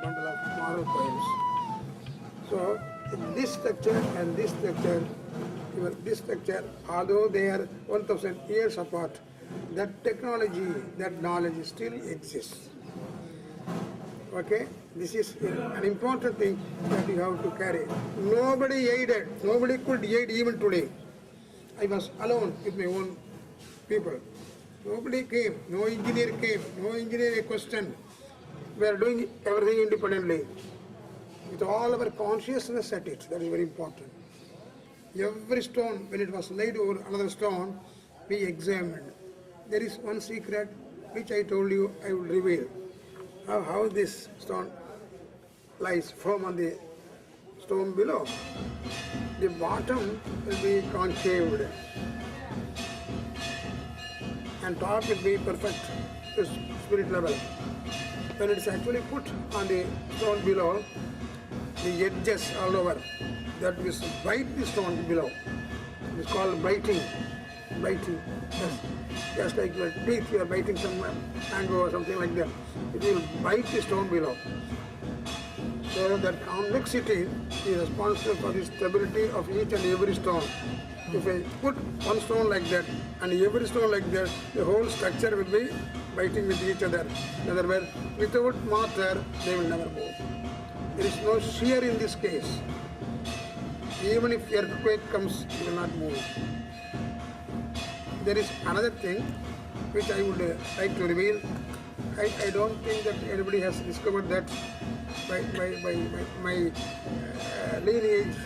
bundle of marble coins. So this structure and this structure, this structure, although they are 1000 years apart, that technology, that knowledge still exists. Okay, this is an important thing that you have to carry. Nobody aided, nobody could aid even today. I was alone with my own people. Nobody came, no engineer came, no engineer questioned. We are doing everything independently. With all our consciousness at it, that is very important. Every stone, when it was laid over another stone, we examined. There is one secret which I told you I will reveal. How this stone lies firm on the stone below. The bottom will be concaved and top will be perfect to spirit level. When it is actually put on the stone below, the edges all over, that will bite the stone below. It is called biting. Biting. Just like your teeth, you are biting some mango or something like that. It will bite the stone below. So that convexity is responsible for the stability of each and every stone. If I put one stone like that and every stone like that, the whole structure will be biting with each other. In other words, without mortar, they will never move. There is no shear in this case. Even if earthquake comes, it will not move. There is another thing which I would like to reveal. I don't think that anybody has discovered that my lineage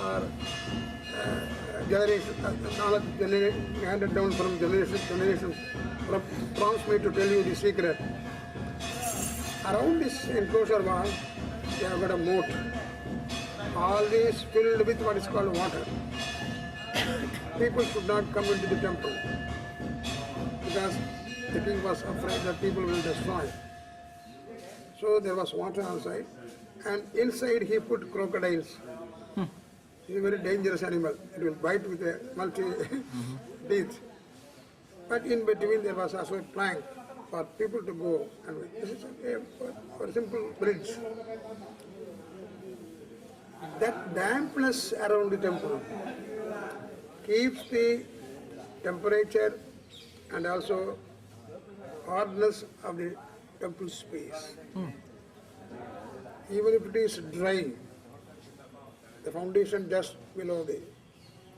or generation, knowledge handed down from generation to generation prompts me to tell you the secret. Around this enclosure wall, they have got a moat, always filled with what is called water. People should not come into the temple because the king was afraid that people will destroy. So there was water outside, and inside he put crocodiles. It's a very dangerous animal. It will bite with a multi-teeth. But in between there was also a plank for people to go. And this is for a simple bridge. That dampness around the temple keeps the temperature and also hardness of the temple space. Even if it is dry, the foundation just below the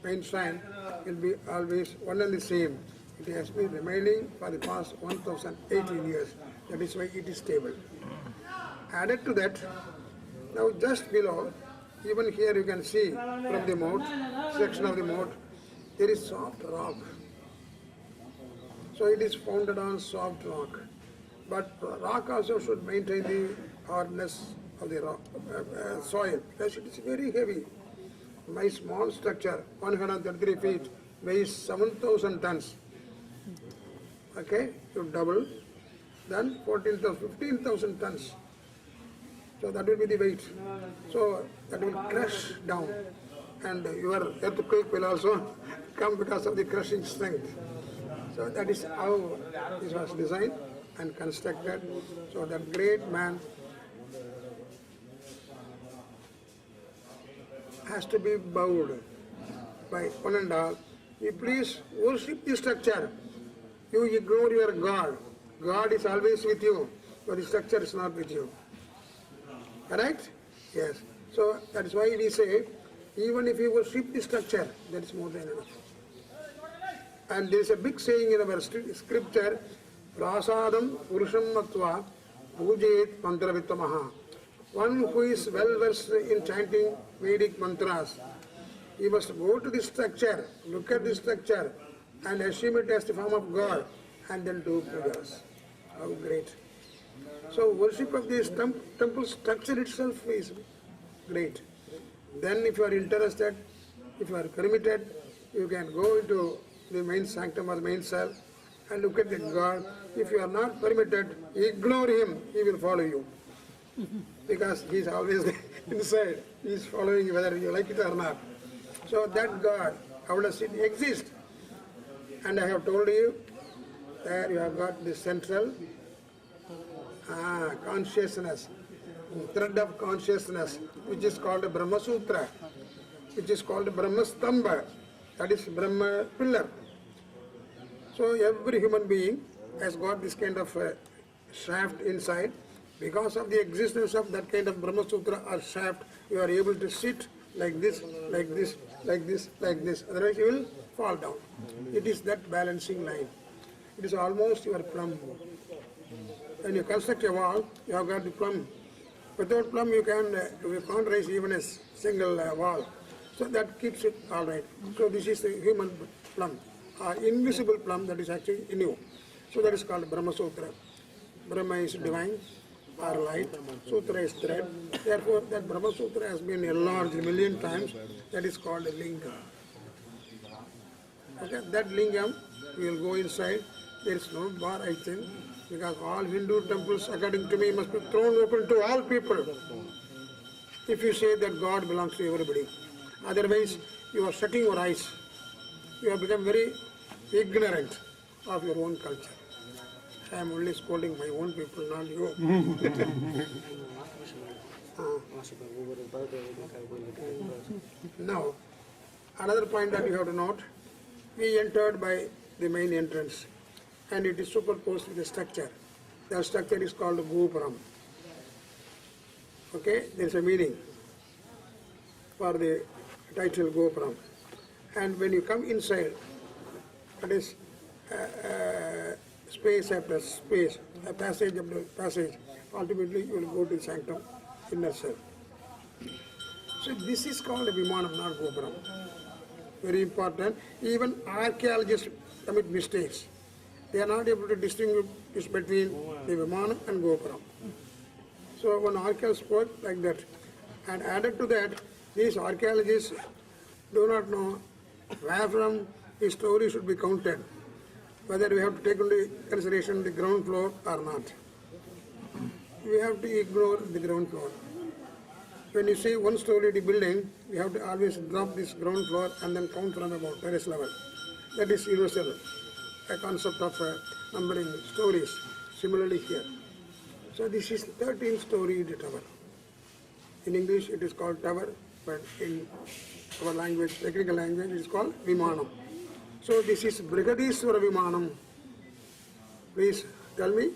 main shrine will be always one and the same. It has been remaining for the past 1018 years. That is why it is stable. Added to that, now just below, even here you can see from the moat, section of the moat, there is soft rock. So it is founded on soft rock. But rock also should maintain the hardness of the rock, soil, because it is very heavy. My small structure, 133 feet, weighs 7,000 tons. Okay, you double, then 15,000 tons. So that will be the weight. So that will crush down, and your earthquake will also come because of the crushing strength. So that is how this was designed and constructed. So that great man has to be bowed by one and all. You please worship the structure. You ignore your God. God is always with you, but the structure is not with you. Correct? Yes. So that is why we say, even if you worship the structure, that is more than enough. And there is a big saying in our scripture, Prasadam Purusham Matva Pujayet Mantravitamaha. One who is well versed in chanting Vedic mantras, he must go to the structure, look at the structure, and assume it as the form of God, and then do pujas. How great. So worship of this temple structure itself is great. Then if you are interested, if you are permitted, you can go into the main sanctum or main cell and look at the God. If you are not permitted, ignore him, he will follow you. Because he is always inside. He is following you whether you like it or not. So that God, how does it exist? And I have told you, there you have got the central consciousness, thread of consciousness, which is called a Brahma Sutra, which is called a Brahma Stamba, that is Brahma pillar. So every human being has got this kind of shaft inside. Because of the existence of that kind of Brahma Sutra or shaft, you are able to sit like this, like this, like this, like this. Otherwise you will fall down. It is that balancing line. It is almost your plumb. When you construct a wall, you have got the plumb. Without plumb, you can't raise even a single wall. So that keeps it all right. So this is the human plumb, invisible plumb that is actually in you. So that is called Brahma Sutra. Brahma is divine or light. Sutra is thread. Therefore, that Brahma Sutra has been enlarged a million times. That is called a lingam. Okay, that lingam, we will go inside. There is no bar, I think, because all Hindu temples, according to me, must be thrown open to all people. If you say that God belongs to everybody. Otherwise, you are shutting your eyes. You have become very ignorant of your own culture. I am only scolding my own people, not you. Now, another point that you have to note, we entered by the main entrance and it is superposed with the structure. The structure is called Gopuram. Okay, there is a meaning for the title Gopuram. And when you come inside, that is space after space, a passage after passage, ultimately you will go to the sanctum, inner self. So this is called a Vimanam, not Gopuram. Very important. Even archaeologists commit mistakes. They are not able to distinguish between the Vimanam and Gopuram. So one archaeologist spoke like that. And added to that, these archaeologists do not know where from the story should be counted, whether we have to take into consideration the ground floor or not. We have to ignore the ground floor. When you see one-story building, we have to always drop this ground floor and then count from about terrace level. That is universal, a concept of numbering stories. Similarly here. So this is 13-storied tower. In English it is called tower, but in our language, technical language, it is called Vimanam. So this is Brigadiswara Vimanam. Please tell me.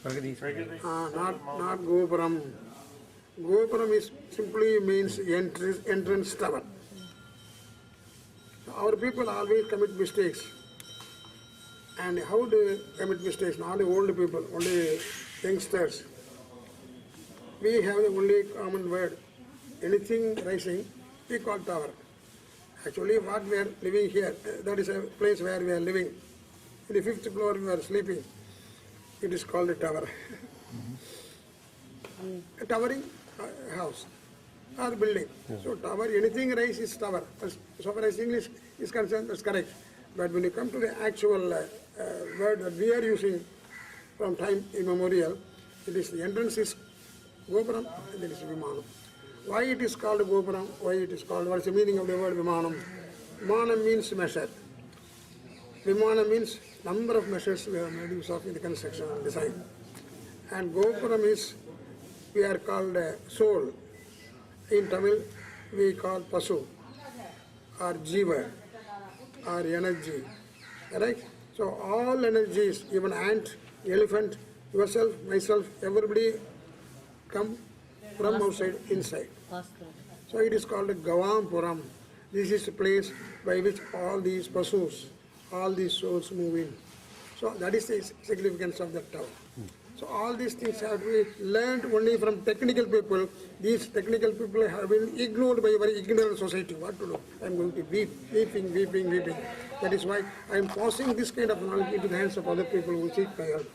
Not Gopuram. Gopuram is simply means entrance tower. So our people always commit mistakes. And how do they commit mistakes? Not the old people, only youngsters. We have the only common word. Anything rising, we call tower. Actually, what we are living here, that is a place where we are living. In the 5th floor we are sleeping. It is called a tower. A towering house or building. So tower, anything rise is tower. So far as English is concerned, that's correct. But when you come to the actual word that we are using from time immemorial, it is the entrance is Gopuram and it is Vimanam. Why it is called Gopuram? Why it is called? What is the meaning of the word Vimanam? Vimanam means measure. Vimanam means number of measures we have made use of in the construction and design. And Gopuram is, we are called soul. In Tamil, we call Pasu or Jiva or energy. Right? So all energies, even ant, elephant, yourself, myself, everybody come from outside, inside. So it is called a Gavampuram. This is a place by which all these pasus, all these souls move in. So that is the significance of that tower. So all these things have to be learned only from technical people. These technical people have been ignored by a very ignorant society. What to do? I am going to weep, weeping. That is why I am passing this kind of knowledge into the hands of other people who seek my help.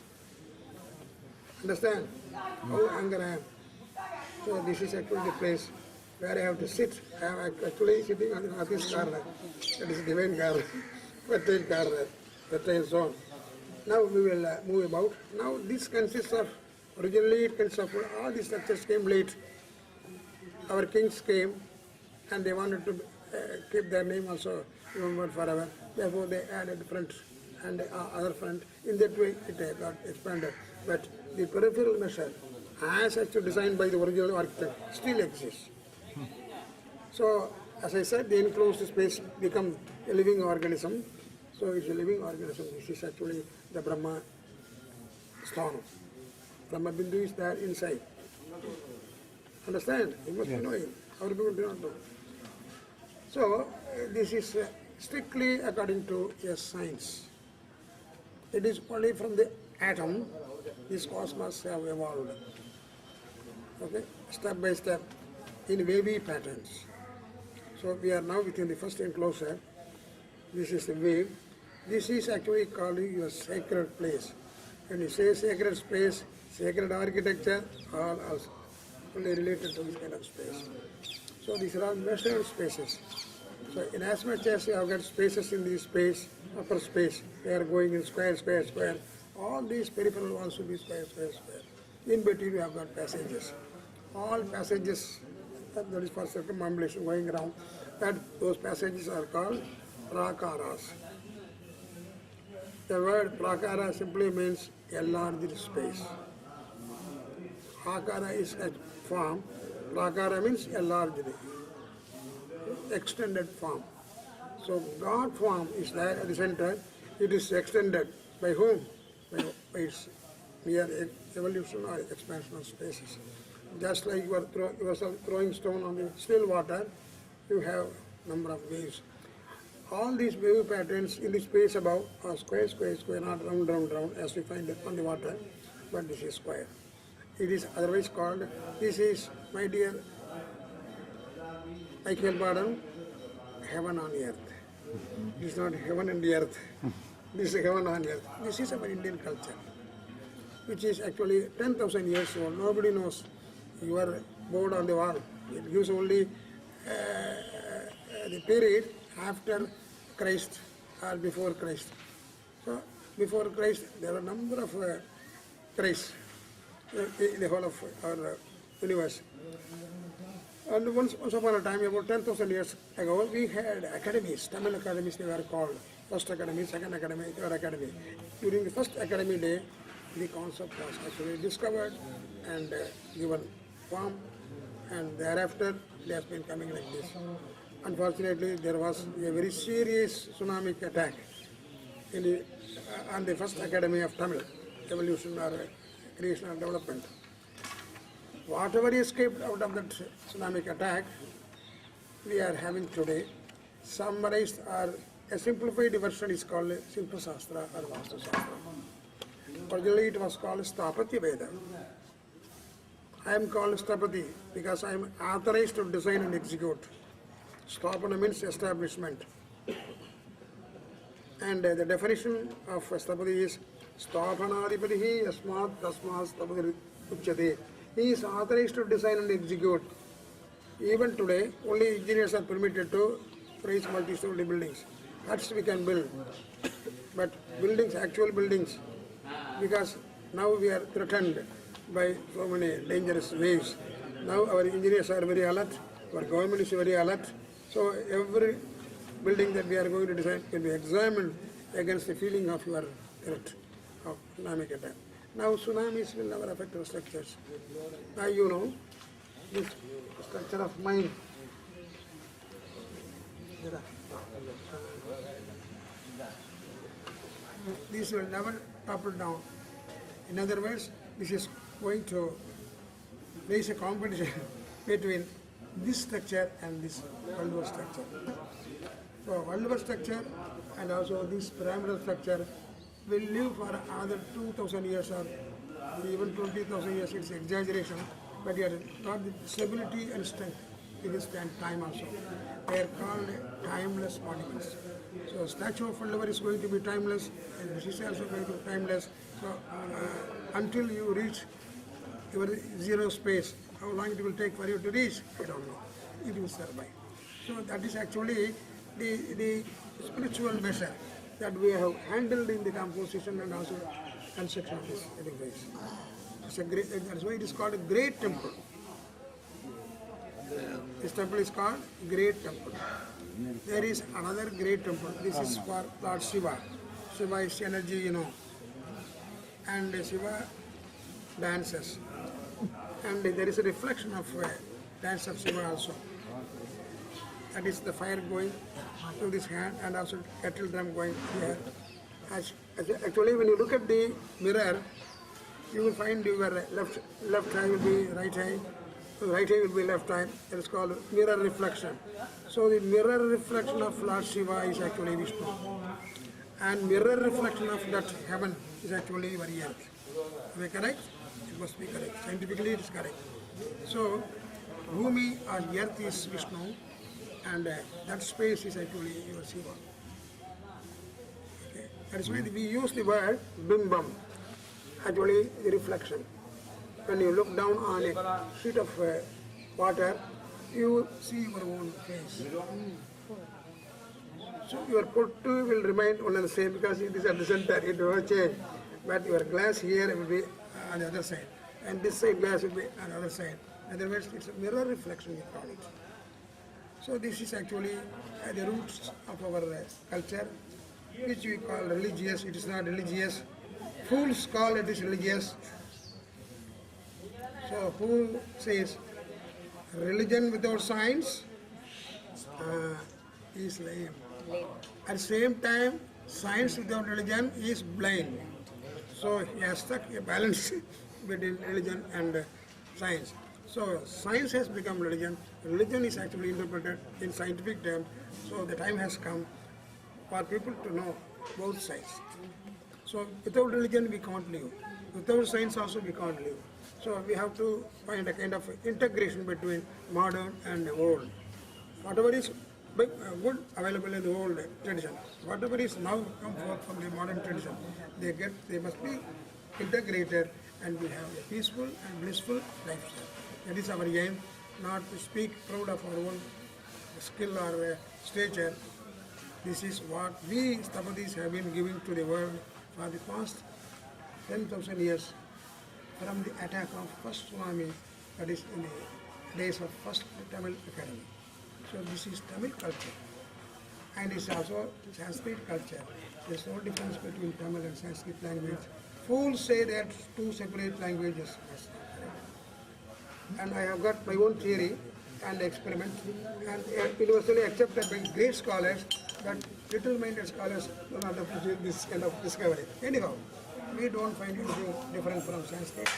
Understand? How anger I am. So this is actually the place where I have to sit. I am actually sitting on the office corner. That is divine corner, fertile corner, fertile zone. Now we will move about. Now this consists of, originally it consists of, all these structures came late. Our kings came and they wanted to keep their name also remembered forever. Therefore they added front and other front. In that way it got expanded. But the peripheral measure, as actually designed by the original architect, still exists. So, as I said, the enclosed space becomes a living organism. So it's a living organism. This is actually the Brahma Sthanam. Brahma Bindu is there inside. Understand? You must be knowing. Our people do not know. So this is strictly according to a science. It is only from the atom this cosmos have evolved. Okay, step by step in wavy patterns. So we are now within the first enclosure. This is the wave. This is actually called your sacred place. When you say sacred space, sacred architecture, all also only related to this kind of space. So these are all measured spaces. So in as much as you have got spaces in this space, upper space, they are going in square, square, square. All these peripheral walls should be square, square, square. In between you have got passages. All passages, that is for circumambulation going around, that those passages are called prakaras. The word prakara simply means enlarged space. Akara is a form, prakara means enlarged, extended form. So God form is there at the center. It is extended by whom? By its mere evolution or expansion of spaces. Just like you are throwing stone on the still water, you have number of waves. All these wave patterns in the space above are square, square, square, not round, round, round, as we find it on the water, but this is square. It is otherwise called, this is, my dear, I beg pardon, heaven on earth. This is not heaven and the earth. This is heaven on earth. This is our Indian culture, which is actually 10,000 years old. Nobody knows. You are board on the wall. It gives only the period after Christ or before Christ. So before Christ, there are a number of Christ in the whole of our universe. And once upon a time, about 10,000 years ago, we had academies, Tamil academies they were called. First academy, second academy, third academy. During the first academy day, the concept was actually discovered and given form, and thereafter it has been coming like this. Unfortunately, there was a very serious tsunami attack in the, on the first academy of Tamil, evolution or creation or development. Whatever escaped out of that tsunami attack, we are having today, summarized or a simplified version is called Silpa Shastra or Vastu Shastra. Originally it was called Sthapatya Veda. I am called Sthapati because I am authorized to design and execute. Sthapana means establishment. And the definition of Sthapati is Sthapanadipatihi Yasmat Tasmat Sthapati Uchyate. He is authorized to design and execute. Even today, only engineers are permitted to raise multi-story buildings. Huts we can build, but buildings, actual buildings, because now we are threatened by so many dangerous waves. Now our engineers are very alert, our government is very alert. So every building that we are going to design can be examined against the feeling of your threat of tsunami attack. Now tsunamis will never affect our structures. Now you know, this structure of mine. This will never topple down. In other words, this is going to raise a competition between this structure and this Valluvar structure. So Valluvar structure and also this pyramidal structure will live for another 2,000 years or even 20,000 years. It's exaggeration, but yet not the stability and strength. It will stand time also. They are called timeless monuments. So statue of Valluvar is going to be timeless, and this is also going to be timeless. So until you reach your zero space, how long it will take for you to reach, I don't know. It will survive. So that is actually the spiritual measure. that we have handled in the composition and also construction of this edifice. It's a great, that's why it is called a great temple. This temple is called Great Temple. There is another great temple. This is for Lord Shiva. Shiva is energy, you know. And Shiva dances. And there is a reflection of dance of Shiva also. That is the fire going to this hand and also kettle drum going here. Actually, when you look at the mirror, you will find your left eye will be right eye. Right eye will be left eye. It is called mirror reflection. So the mirror reflection of Lord Shiva is actually Vishnu. And mirror reflection of that heaven is actually very earth. Am I correct? It must be correct. Scientifically it is correct. So Bhumi or earth is Vishnu and that space is actually your Shiva. Okay. That is why we use the word bimbam, actually the reflection. When you look down on a sheet of water, you see your own face. So your puttu will remain one and the same because it is at the center, it will change. But your glass here will be on the other side. And this side glass will be on the other side. In other words, it's a mirror reflection we call it. So this is actually the roots of our culture, which we call religious. It is not religious. Fools call it is religious. So who says religion without science is lame. At the same time, science without religion is blind. So he has struck a balance between religion and science. So science has become religion. Religion is actually interpreted in scientific terms. So the time has come for people to know both sides. So without religion we can't live. Without science also we can't live. So we have to find a kind of integration between modern and old. Whatever is good available in the old tradition, whatever is now come forth from the modern tradition, they must be integrated and we have a peaceful and blissful lifestyle. That is our aim, not to speak proud of our own skill or stature. This is what we Stapadis have been giving to the world for the past 10,000 years from the attack of first tsunami, that is in the days of first Tamil Academy. So this is Tamil culture and it's also Sanskrit culture. There's no difference between Tamil and Sanskrit language. Fools say they are two separate languages. And I have got my own theory and experiment and universally accepted by great scholars, but little-minded scholars do not appreciate this kind of discovery. Anyhow, we don't find anything different from Sanskrit,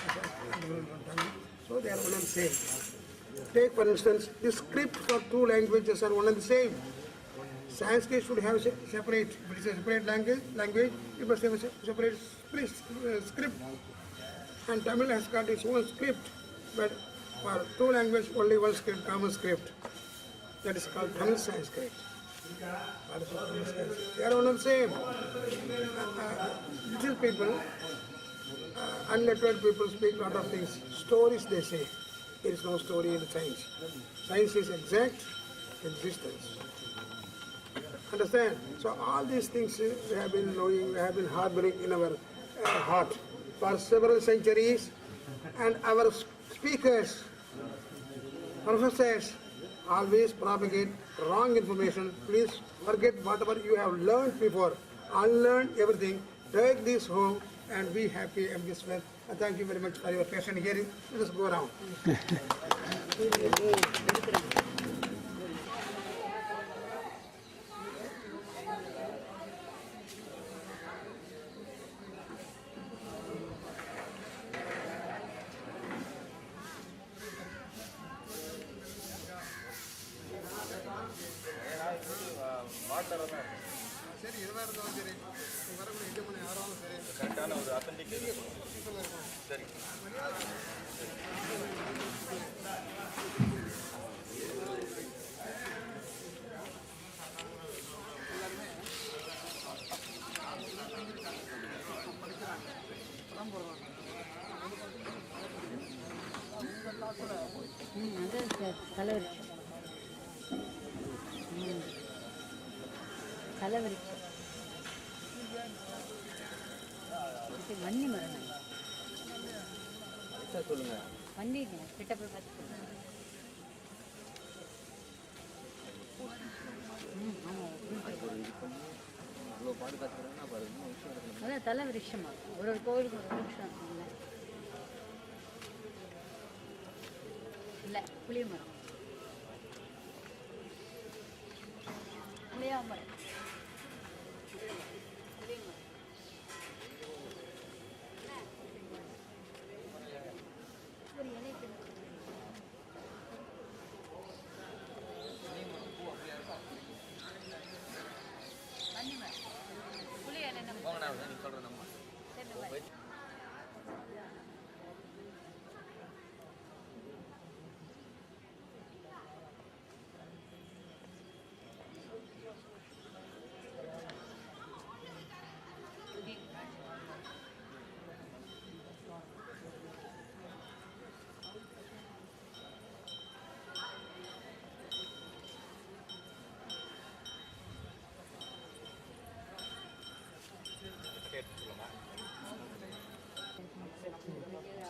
different from Tamil, so they are one and the same. Take for instance, the script for two languages are one and the same. Sanskrit should have separate, if it is a separate language, it must have a separate script. And Tamil has got its own script, but for two languages, only one script, common script. That is called Tamil Sanskrit. They are one and the same. Little people, unlettered people speak a lot of things. Stories they say. There is no story in science. Science is exact existence. Understand? So all these things we have been knowing, we have been harboring in our heart for several centuries, and our speakers, professors, always propagate wrong information. Please forget whatever you have learned before. Unlearn everything. Take this home and be happy and be well. Thank you very much for your patient hearing. Let us go around. சரி எதுவாக இருந்தாலும் சரி வரக்கூடிய 8 மணி ஆறாலும் சரி கரெக்டான ஒரு authentic சரி தலைவரி வன்னி மரம் சொல்லுங்க. வன்னி கிட்ட போய் பார்த்து அதான் தலை விருட்சமா ஒரு கோவிலுக்கு ஒரு விருட்சம் இல்லை புளிய மரம் புளியா மரம் ஒரு இலை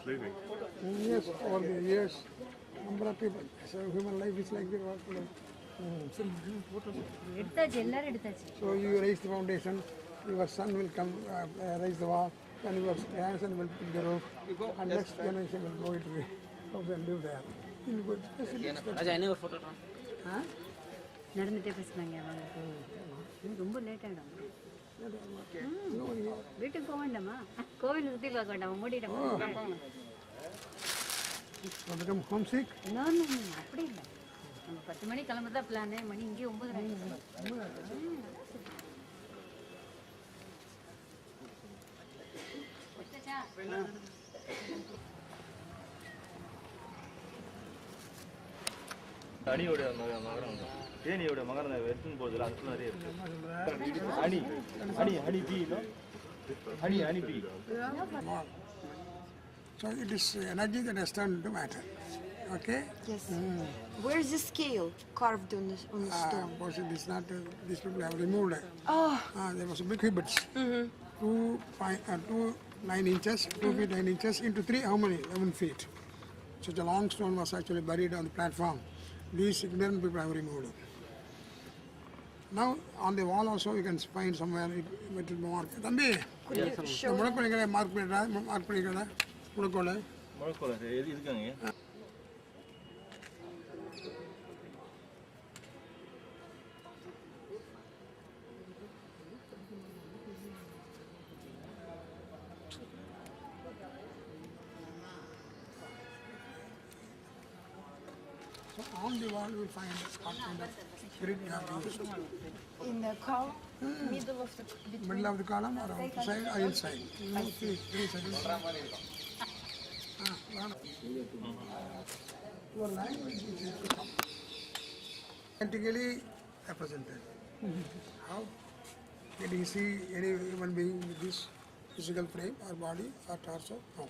Sleeping. Yes, all the years, number of people. So human life is like that. எடுத்தாச்சு எல்லாரும் எடுத்தாச்சு So you raise the foundation, your son will come raise the wall, and your grandson will put the roof, and next generation will go into the house and live there. In good facilities. Huh? நடந்துட்டே பேசுனாங்க ரொம்ப late ஆகிடும் வீட்டுக்கு போக வேண்டாமா கோவில் சுற்றி பார்க்க வேண்டாமா மூடிட்டோமா Become homesick? அப்படி இல்லை நம்ம 10 மணி கிளம்புறதா பிளானு மணி இங்கே 9. அணியோட மகரம் தேனியோட மகரம் எடுத்துன்னு போகுதுல அதுக்குள்ள நிறைய இருக்கு. அணி அணி அணி பி அணி அணி B. So it is energy that has turned into matter. Okay? Yes. Where is the scale carved on the stone? Unfortunately, this not, these people have removed it. Oh. There was a big gibbets. 2 9 inches, 2 feet 9 inches into 3, how many? 11 feet. Such a long stone was actually buried on the platform. These ignorant people have removed it. Now, on the wall also, you can find somewhere it will be marked. Thambi, mark பண்ணிக்கடா முடக்கோல முழக்கோல இருக்காங்க. So on the wall you will find what kind of grid you have used. In the column, middle of the Middle of the column or outside or inside. Three sides. Your language is practically represented. How can you see any human being with this physical frame or body or torso? No.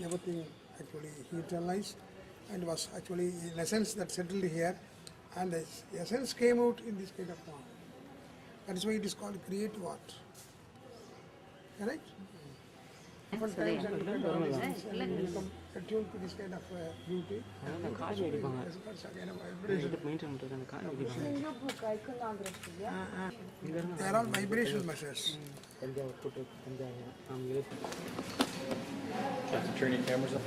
Everything actually he internalized and was actually in essence that settled here, and the essence came out in this kind of form. That is why it is called create what? Correct? Different times and different organizations become attuned to this kind of beauty. They are all vibrational measures. Have to turn your cameras up.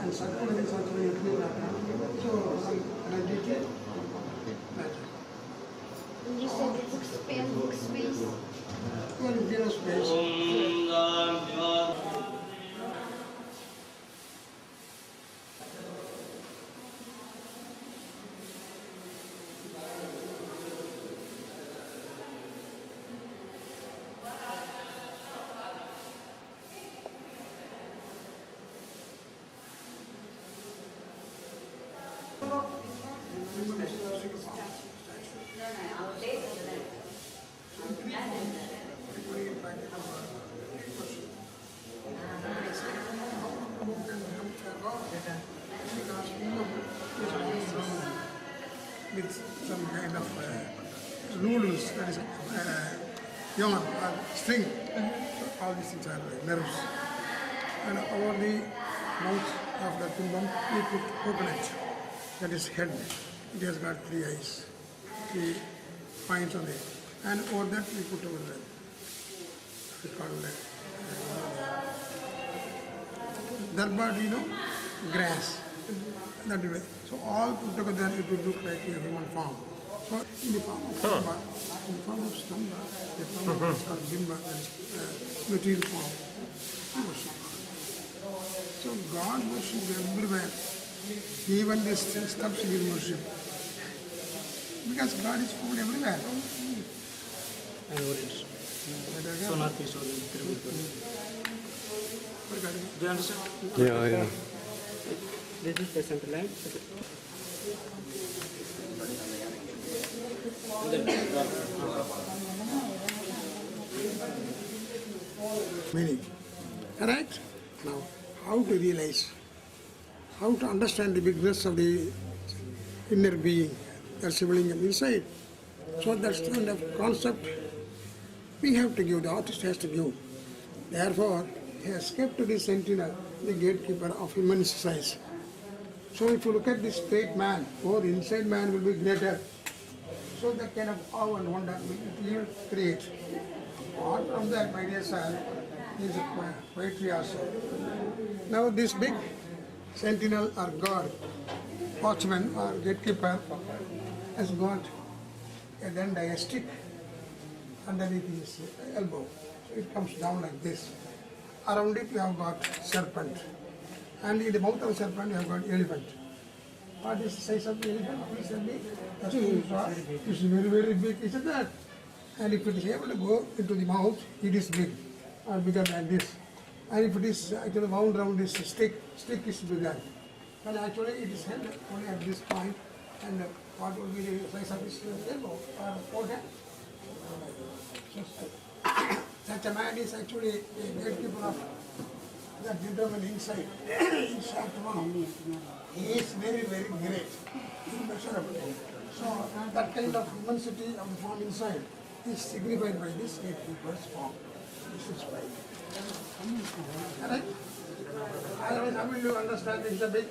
And circle is actually so energy matter. You said it expands space. Well, zero space. with some kind of noodles, that is yarn or string. So all these things are nerves. And over the mouth of the kumbam, we put coconut, that is head. It has got 3 eyes, 3 points on it. And over that we put our we call darbad, grass. That way. So all put together it will look like a human form. So in the form of stamba, the form of bimba, material form. So God worshipped everywhere. Even these stuffs will worship. Because God is found everywhere. And orange. So not fish or do you understand? Yeah. This is the center line. Meaning. Correct? Now, how to realize, how to understand the bigness of the inner being, the Sivalingam inside. So that's the kind of concept we have to give, the artist has to give. Therefore, he has kept the sentinel, the gatekeeper of immense size. So if you look at this great man, the inside man will be greater. So that kind of awe and wonder will create. Apart from that, my dear sir, is poetry also. Now this big sentinel or god, watchman or gatekeeper has got a then a stick underneath his elbow. So it comes down like this. Around it you have got serpent. And in the mouth of serpent you have got elephant. What is the size of the elephant? It's very, very big, isn't that? And if it is able to go into the mouth, it is big, or bigger than this. And if it is actually wound around this stick is bigger. But actually it is held only at this point, and what will be the size of his elbow or forehead? Such a man is actually a gatekeeper of that gentleman inside. He is very, very great, immeasurable. So that kind of immensity of the form inside is signified by this gatekeeper's form. This is why. Correct? Otherwise, how will you understand it's a big,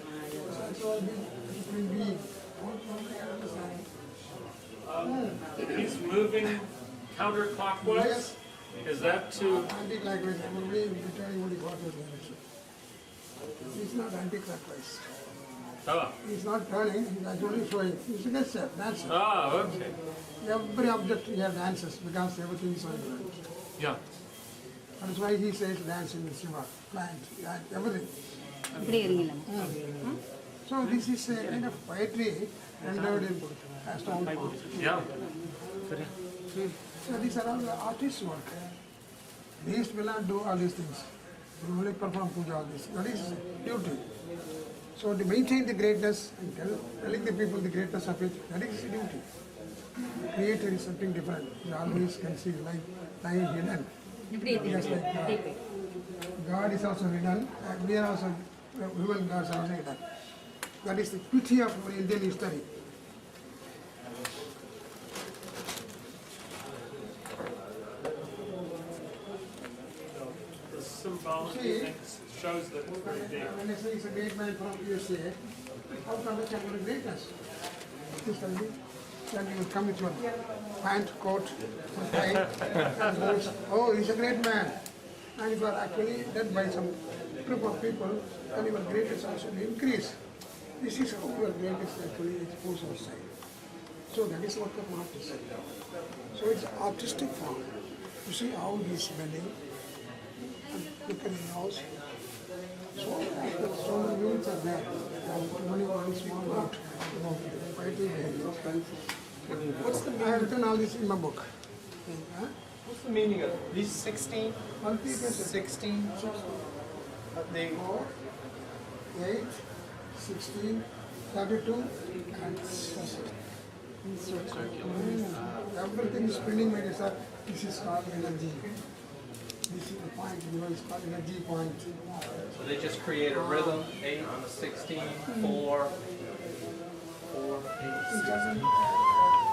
so big being? He's moving counterclockwise? Yes. Is that to... Anti-clockwise, only in returning only forward direction. He's not anti-clockwise. Oh. He's not turning, he's actually showing. He's a dancer, dancer. Ah, okay. Every object here dances because everything is vibrant. Yeah. That's why he says dance in the Shiva, plant, everything. இப்படி இருங்கலாம். So this is a kind of poetry rendered in stone form. Yeah. So these are all the artist's work. These will not do all these things. They only perform puja, all this. That is duty. So to maintain the greatness and telling the people the greatness of it, that is duty. Creator is something different. You always can see like lying hidden. இப்படி Just like God is also hidden, and we are also, human gods are also hidden. That is the beauty of Indian history. The symbolic shows that it's very big. When I say it's a great man from USA, how to understand what is greatness? Please tell me. Then you will come with your pant, coat, tie, and boots. Oh, he's a great man. And if you are actually led by some group of people, then your greatness also will increase. This is how your greatness actually exposed outside. So that is what the artist is. So it's artistic form. You see how he is bending. And look at his nose. So many units are there. And only one small note about fighting behavior. What's the I have written all this in my book. What's the meaning of these 16? 16. They 4, 8, 16, 32, and 16. Everything is spinning, my dear sir. This is called energy. This is the point, it's called energy point. So they just create a rhythm, 8, 16, 4, 4, 8, 16.